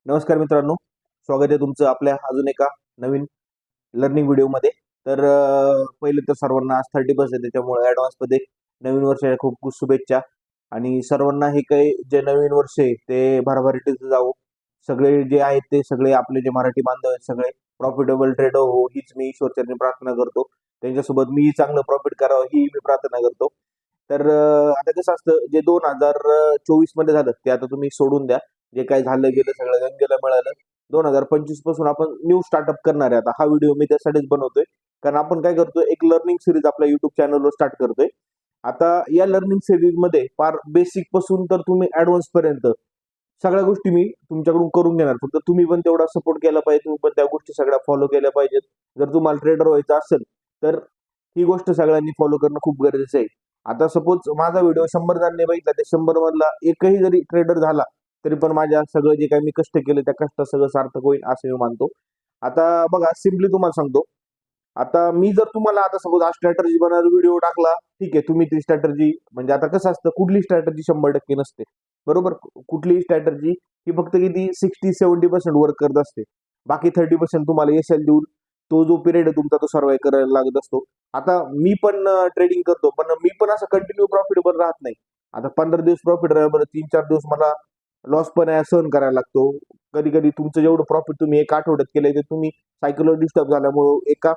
नमस्कार मित्रांनो, स्वागत आहे तुमचं आपल्या अजून एका नवीन लर्निंग व्हिडिओमध्ये. तर पहिले तर सर्वांना आज 31 आहे, त्याच्यामुळे ॲडव्हान्समध्ये नवीन वर्षाच्या खूप खूप शुभेच्छा. आणि सर्वांना हे काही जे नवीन वर्ष आहे ते भरभराटीचं जावो. सगळे जे आहेत ते सगळे आपले जे मराठी बांधव आहेत सगळे प्रॉफिटेबल ट्रेडर हो, हीच मी ईश्वरचरणी प्रार्थना करतो. त्यांच्यासोबत मी चांगलं प्रॉफिट करावं ही मी प्रार्थना करतो. तर आता कसं असतं, जे 2024 मध्ये झालं ते आता तुम्ही सोडून द्या. जे काही झालं गेलं सगळं गंगेला मिळालं. 2025 पासून आपण न्यू स्टार्टअप करणार आहे. आता हा व्हिडिओ मी त्यासाठीच बनवतोय, कारण आपण काय करतोय, एक लर्निंग सिरीज आपल्या युट्यूब चॅनलवर स्टार्ट करतोय. आता या लर्निंग सिरीज मध्ये फार बेसिक पासून तर तुम्ही ऍडव्हान्स पर्यंत सगळ्या गोष्टी मी तुमच्याकडून करून घेणार. फक्त तुम्ही पण तेवढा सपोर्ट केला पाहिजे, तुम्ही पण त्या गोष्टी सगळ्या फॉलो केल्या पाहिजेत. जर तुम्हाला ट्रेडर व्हायचं असेल तर ही गोष्ट सगळ्यांनी फॉलो करणं खूप गरजेचं आहे. आता सपोज माझा व्हिडिओ 100 जणांनी बघितला, त्या 100 मधला एकही जरी ट्रेडर झाला तरी पण माझ्या सगळं जे काही मी कष्ट केले त्या कष्ट सगळं सार्थक होईल असं मी मानतो. आता बघा, सिम्पली तुम्हाला सांगतो. आता मी जर तुम्हाला आता सपोज आज स्ट्रॅटर्जी बनवायला व्हिडिओ टाकला, ठीक आहे, तुम्ही ती स्ट्रॅटर्जी म्हणजे आता कसं असतं, कुठली स्ट्रॅटर्जी 100% नसते, बरोबर. कुठलीही स्ट्रॅटर्जी ही फक्त किती 60-70% वर्क करत असते. बाकी 30% तुम्हाला यशल देऊन तो जो पिरियड आहे तुमचा तो सर्वाइव्ह करायला लागत असतो. आता मी पण ट्रेडिंग करतो, पण मी पण असं कंटिन्यू प्रॉफिटेबल राहत नाही. आता 15 दिवस प्रॉफिट राहा, बरं 3-4 दिवस मला लॉस पण सहन करायला लागतो. कधी कधी तुमचं जेवढं प्रॉफिट तुम्ही एक आठवड्यात केलंय ते तुम्ही सायकोलॉजी डिस्टर्ब झाल्यामुळे एका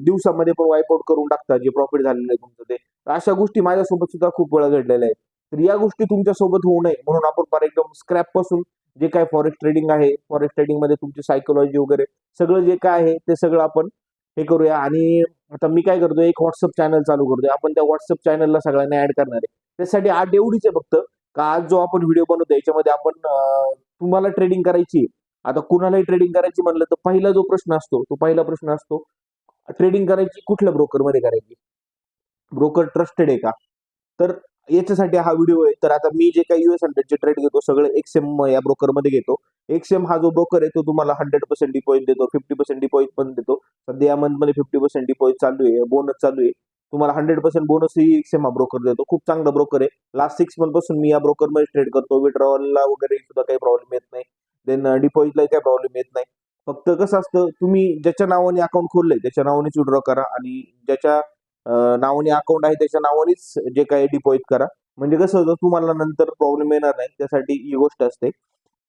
दिवसामध्ये पण वाईप करून टाकता जे प्रॉफिट झालेलं आहे तुमचं ते. तर अशा गोष्टी माझ्यासोबत सुद्धा खूप वेळा घडलेल्या आहेत. तर या गोष्टी तुमच्यासोबत होऊ नये म्हणून आपण फार एकदम स्क्रॅप पासून जे काय फॉरेक्स ट्रेडिंग आहे, फॉरेक्स ट्रेडिंग मध्ये तुमची सायकोलॉजी वगैरे सगळं जे काय आहे ते सगळं आपण हे करूया. आणि आता मी काय करतोय, एक व्हॉट्सअप चॅनल चालू करतोय. आपण त्या व्हॉट्सअप चॅनलला सगळ्यांना ऍड करणार आहे. त्यासाठी आठ एवढीच आहे फक्त, का आज जो आपण व्हिडिओ बनवतो याच्यामध्ये आपण तुम्हाला ट्रेडिंग करायची. आता कुणालाही ट्रेडिंग करायची म्हणलं तर पहिला जो प्रश्न असतो, तो पहिला प्रश्न असतो, ट्रेडिंग करायची कुठल्या ब्रोकर मध्ये करायची, ब्रोकर ट्रस्टेड आहे का. तर याच्यासाठी हा व्हिडिओ आहे. तर आता मी जे काही US 100 चे ट्रेड घेतो सगळे एक्सएम या ब्रोकर मध्ये घेतो. एक्सएम हा जो ब्रोकर आहे तो तुम्हाला 100% डिपॉझिट देतो, 50% डिपॉझिट पण देतो. सध्या या मंथ मध्ये 50% डिपॉझिट चालू आहे, बोनस चालू आहे. तुम्हाला 100% बोनस ही एक्सएम हा ब्रोकर देतो. खूप चांगला ब्रोकर आहे. लास्ट 6 मंथ पासून मी या ब्रोकर मध्ये ट्रेड करतो. विड्रॉलला वगैरे सुद्धा काही प्रॉब्लेम येत नाही. देन डिपॉझिटला काही प्रॉब्लेम येत नाही. फक्त कसं असतं, तुम्ही ज्याच्या नावाने अकाउंट खोललंय त्याच्या नावानेच विड्रॉ करा, आणि ज्याच्या नावाने अकाउंट आहे त्याच्या नावानेच जे काही डिपॉझिट करा. म्हणजे कसं होतं, तुम्हाला नंतर प्रॉब्लेम येणार नाही, त्यासाठी ही गोष्ट असते.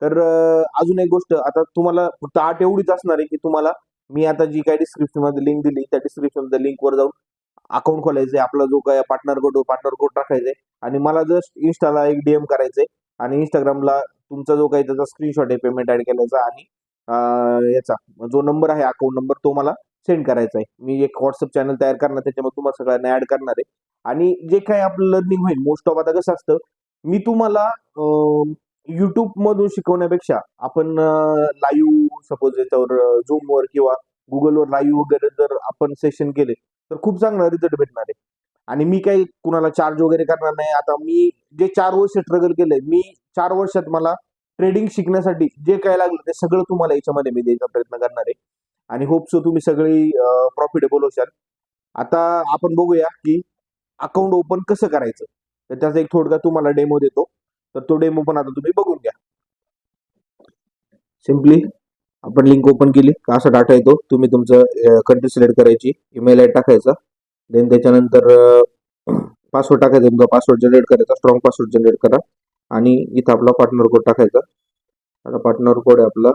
तर अजून एक गोष्ट, आता तुम्हाला फक्त आठ एवढीच असणार आहे की तुम्हाला मी आता जी काही डिस्क्रिप्शन मध्ये लिंक दिली त्या डिस्क्रिप्शन लिंकवर जाऊन अकाउंट खोलायचंय. आपला जो काय पार्टनर कोड टाकायचंय, आणि मला जस्ट इन्स्टाला एक DM करायचंय, आणि इंस्टाग्रामला तुमचा जो काही त्याचा स्क्रीनशॉट आहे पेमेंट ऍड केल्याचा, आणि याचा जो नंबर आहे अकाउंट नंबर तो मला सेंड करायचा आहे. मी एक व्हॉट्सअप चॅनल तयार करणार, त्याच्यामध्ये तुम्हाला सगळ्यांना ऍड करणार आहे. आणि जे काही आपलं लर्निंग होईल मोस्ट ऑफ, आता कसं असतं, मी तुम्हाला युट्यूब मधून शिकवण्यापेक्षा आपण लाईव्ह सपोज याच्यावर झूमवर किंवा गुगलवर लाईव्ह वगैरे जर आपण सेशन केले तर खूप चांगला रिझल्ट भेटणार आहे. आणि मी काही कुणाला चार्ज वगैरे करणार नाही. आता मी जे 4 वर्ष स्ट्रगल केलंय, मी 4 वर्षात मला ट्रेडिंग शिकण्यासाठी जे काय लागलं ते सगळं तुम्हाला याच्यामध्ये मी द्यायचा प्रयत्न करणार आहे. आणि होप सो तुम्ही सगळी प्रॉफिटेबल होशाल. आता आपण बघूया की अकाउंट ओपन कसं करायचं. तर त्याचा एक थोडक्यात तुम्हाला डेमो देतो. तर तो डेमो पण आता तुम्ही बघून घ्या. सिम्पली आपण लिंक ओपन केली का असा डाटा येतो. तुम्ही तुमचं कंट्री सिलेक्ट करायची, ईमेल आयडी टाकायचा, देन त्याच्यानंतर पासवर्ड टाकायचा, तुमचा पासवर्ड जनरेट करायचा, स्ट्रॉंग पासवर्ड जनरेट करा, आणि इथं आपला पार्टनर कोड टाकायचा. आता पार्टनर कोड आहे आपला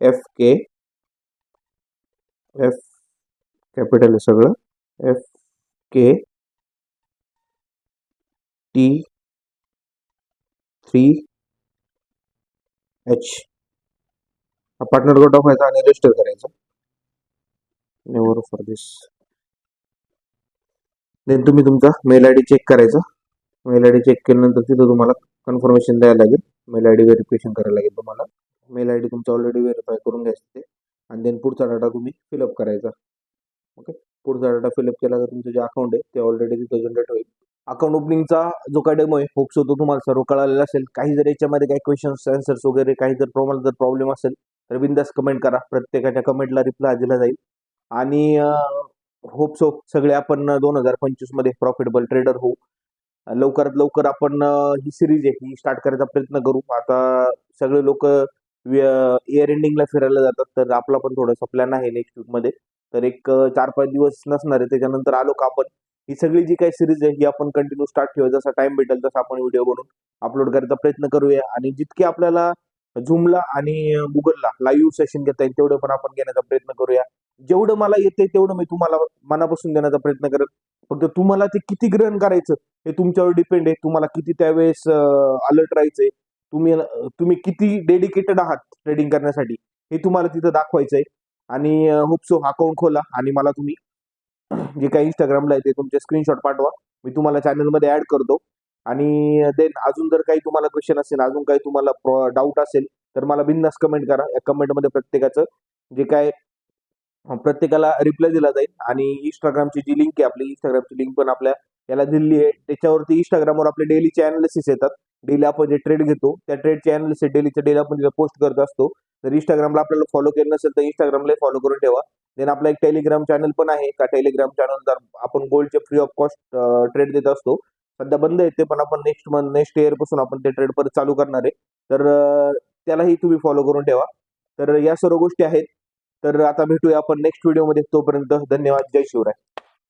FK, F कॅपिटल आहे सगळं, FKT3H. हा पार्टनर कोड टाकायचा आणि रजिस्टर करायचा. Never for this. देन तुम्ही तुमचा मेल आयडी चेक करायचा. मेल आयडी चेक केल्यानंतर तिथं तुम्हाला कन्फर्मेशन द्यायला लागेल. मेल आयडी व्हेरिफिकेशन करायला लागेल तुम्हाला. मेल आयडी तुमचा ऑलरेडी व्हेरीफाय करून घ्यायचं ते, आणि देन पुढचा डाटा तुम्ही फिलअप करायचा. ओके, पुढचा डाटा फिलअप केला तर तुमचं जे अकाउंट आहे ते ऑलरेडी तिथं जनरेट होईल. अकाउंट ओपनिंगचा जो काय डेमो आहे, होप्स होतो तुम्हाला सर्व कळालेला असेल. काही जर याच्यामध्ये काही क्वेश्चन्स आन्सर्स वगैरे काही जर प्रॉब्लेम असेल तर बिंदास कमेंट करा. प्रत्येकाच्या कमेंटला रिप्लाय दिला जाईल. आणि होप सो सगळे आपण 2025 मध्ये प्रॉफिटेबल ट्रेडर होऊ. लवकरात लवकर आपण ही सिरीज आहे ही स्टार्ट करायचा प्रयत्न करू. आता सगळे लोक इयर एंडिंगला फिरायला जातात, तर आपला पण थोडासा प्लॅन आहे नेक्स्ट वीकमध्ये. तर एक 4-5 दिवस नसणार आहे, त्याच्यानंतर आलो का आपण ही सगळी जी काही सिरीज आहे ही आपण कंटिन्यू स्टार्ट ठेवूया. जसा टाइम भेटेल तसा आपण व्हिडिओ बनवून अपलोड करायचा प्रयत्न करूया आणि जितके आपल्याला झूमला आणि गुगलला लाईव्ह सेशन घेता येईल तेवढं पण आपण घेण्याचा प्रयत्न करूया. जेवढं मला येते तेवढं मी तुम्हाला मनापासून देण्याचा प्रयत्न करेन. फक्त तुम्हाला ते किती ग्रहण करायचं हे तुमच्यावर डिपेंड आहे. तुम्हाला किती त्यावेळेस अलर्ट राहायचंय, तुम्ही तुम्ही किती डेडिकेटेड आहात ट्रेडिंग करण्यासाठी हे तुम्हाला तिथं दाखवायचंय. आणि होप अकाउंट खोला आणि मला तुम्ही जे काही इंस्टाग्रामला आहे ते तुमचे स्क्रीनशॉट पाठवा. मी तुम्हाला चॅनलमध्ये ऍड करतो. आणि देन अजून जर काही तुम्हाला क्वेश्चन असेल, अजून काही तुम्हाला डाऊट असेल, तर मला बिनधास्त कमेंट करा. या कमेंटमध्ये प्रत्येकाचं जे काय प्रत्येकाला रिप्लाय दिला जाईल. आणि इंस्टाग्रामची जी लिंक आहे, आपली इंस्टाग्रामची लिंक पण आपल्या याला दिलेली आहे. त्याच्यावरती इंस्टाग्रामवर आपले डेलीचे अनालिसिस येतात. डेली आपण जे ट्रेड घेतो त्या ट्रेडचे अनालिसिस डेली आपण पोस्ट करत असतो. जर इंस्टाग्रामला आपल्याला फॉलो केलं नसेल तर इंस्टाग्रामला फॉलो करून ठेवा. देन आपला एक टेलिग्राम चॅनल पण आहे. का टेलिग्राम चॅनल आपण गोल्डचे फ्री ऑफ कॉस्ट ट्रेड देत असतो. सध्या बंद आहे ते, पण आपण नेक्स्ट इयर पासून आपण ते ट्रेड परत चालू करणार आहे. तर त्यालाही तुम्ही फॉलो करून ठेवा. तर या सर्व गोष्टी आहेत. तर आता भेटूया आपण नेक्स्ट व्हिडिओमध्ये. तोपर्यंत धन्यवाद. जय शिवराय.